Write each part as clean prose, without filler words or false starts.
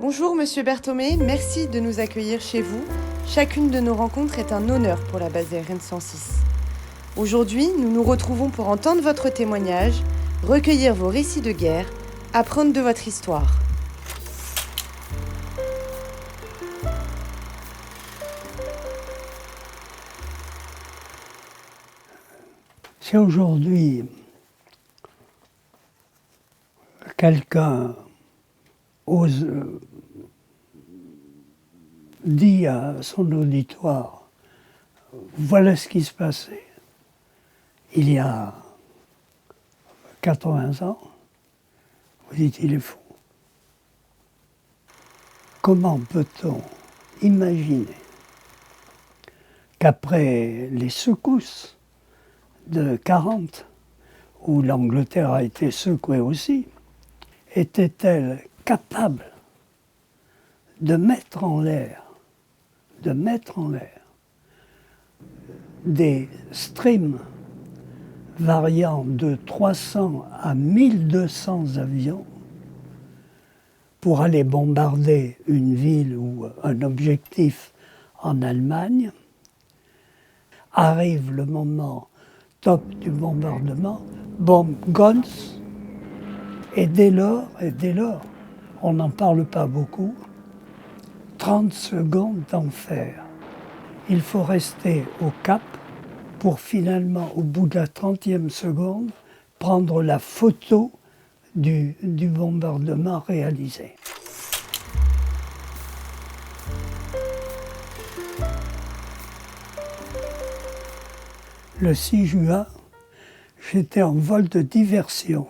Bonjour Monsieur Berthomé, merci de nous accueillir chez vous. Chacune de nos rencontres est un honneur pour la base aérienne 106. Aujourd'hui, nous nous retrouvons pour entendre votre témoignage, recueillir vos récits de guerre, apprendre de votre histoire. Si aujourd'hui quelqu'un ose dire à son auditoire, voilà ce qui se passait il y a 80 ans, vous dites il est fou. Comment peut-on imaginer qu'après les secousses de 40, où l'Angleterre a été secouée aussi, était-elle capable de mettre en l'air des streams variant de 300 à 1200 avions pour aller bombarder une ville ou un objectif en Allemagne. Arrive le moment top du bombardement, bombe guns, et dès lors, on n'en parle pas beaucoup, 30 secondes d'enfer. Il faut rester au cap pour finalement, au bout de la 30e seconde, prendre la photo du bombardement réalisé. Le 6 juin, j'étais en vol de diversion.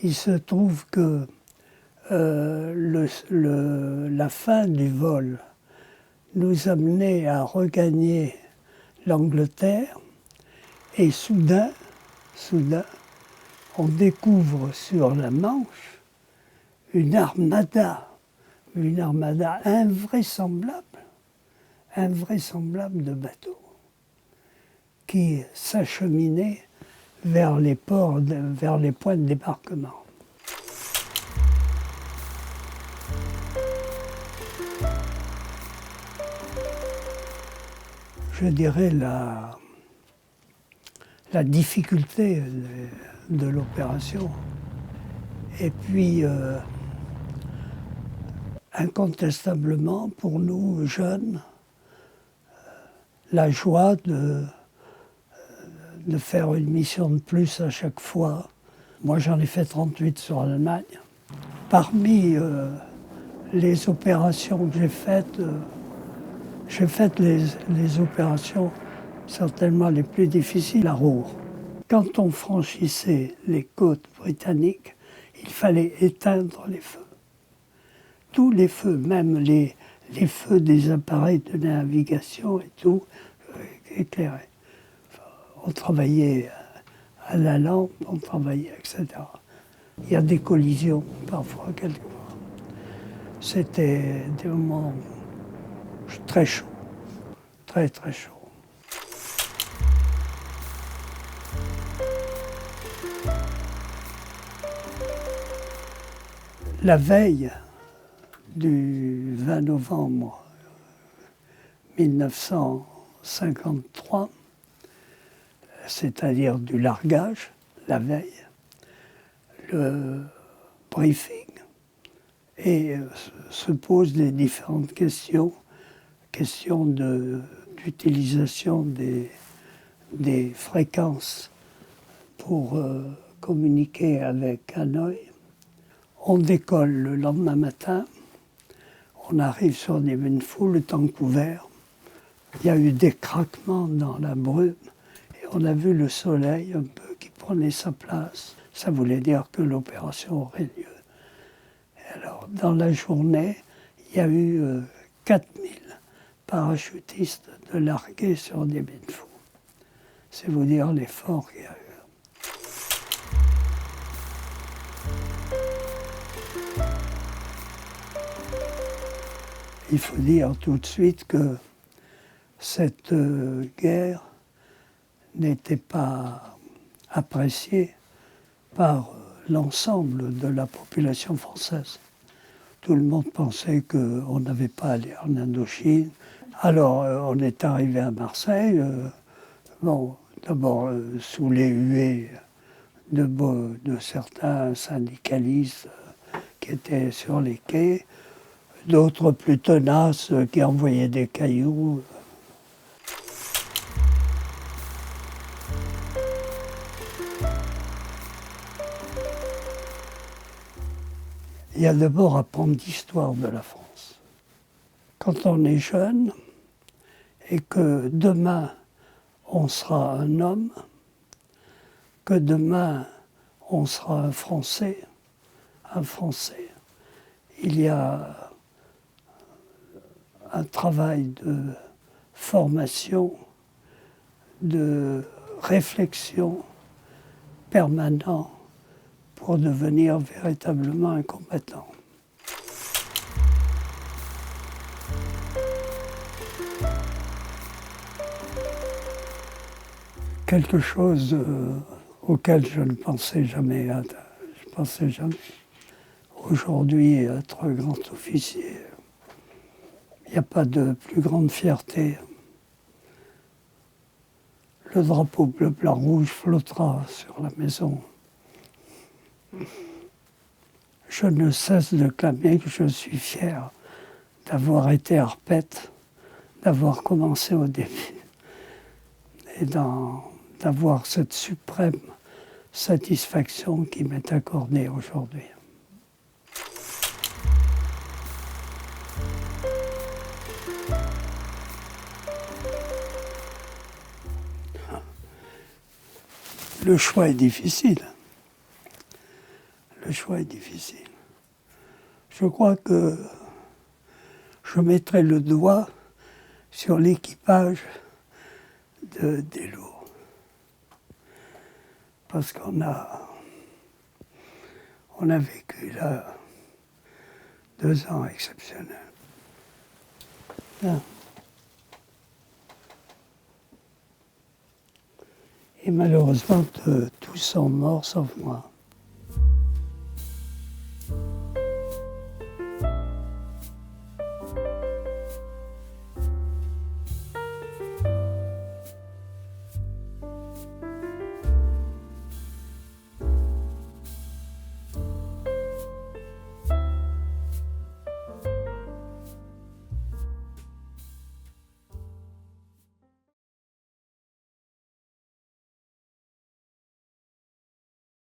Il se trouve que la fin du vol nous amenait à regagner l'Angleterre et soudain, on découvre sur la Manche une armada invraisemblable de bateaux qui s'acheminaient vers les ports, vers les points de débarquement. Je dirais la difficulté de l'opération. Et puis, incontestablement, pour nous, jeunes, la joie de faire une mission de plus à chaque fois. Moi, j'en ai fait 38 sur l'Allemagne. Parmi les opérations que j'ai faites les opérations certainement les plus difficiles à Roure. Quand on franchissait les côtes britanniques, il fallait éteindre les feux. Tous les feux, même les feux des appareils de navigation et tout, éclairés. On travaillait à la lampe, on travaillait, etc. Il y a des collisions, parfois, quelquefois. C'était des moments très chauds, très très chauds. La veille du 20 novembre 1953, c'est-à-dire du largage, la veille, le briefing, et se posent les différentes questions d'utilisation des fréquences pour communiquer avec Hanoï. On décolle le lendemain matin, on arrive sur Dien Bien Phu, le temps couvert. Il y a eu des craquements dans la brume et on a vu le soleil un peu qui prenait sa place. Ça voulait dire que l'opération aurait lieu. Et alors, dans la journée, il y a eu 4000 parachutistes de largués sur Dien Bien Phu. C'est vous dire l'effort qu'il y a eu. Il faut dire tout de suite que cette guerre n'était pas appréciée par l'ensemble de la population française. Tout le monde pensait qu'on n'avait pas à aller en Indochine. Alors, on est arrivé à Marseille, d'abord sous les huées de certains syndicalistes qui étaient sur les quais, d'autres plus tenaces qui envoyaient des cailloux. Il y a d'abord à apprendre l'histoire de la France. Quand on est jeune et que demain on sera un homme, que demain on sera un Français, il y a un travail de formation, de réflexion permanent pour devenir véritablement un combattant. Quelque chose auquel je ne pensais jamais. Aujourd'hui, être grand officier, il n'y a pas de plus grande fierté. Le drapeau bleu, blanc, rouge flottera sur la maison. Je ne cesse de clamer que je suis fier d'avoir été arpète, d'avoir commencé au début et d'avoir cette suprême satisfaction qui m'est accordée aujourd'hui. Le choix est difficile. Le choix est difficile. Je crois que je mettrai le doigt sur l'équipage des lots. Parce qu'on a vécu là 2 ans exceptionnels. Là. Et malheureusement, tous sont morts sauf moi.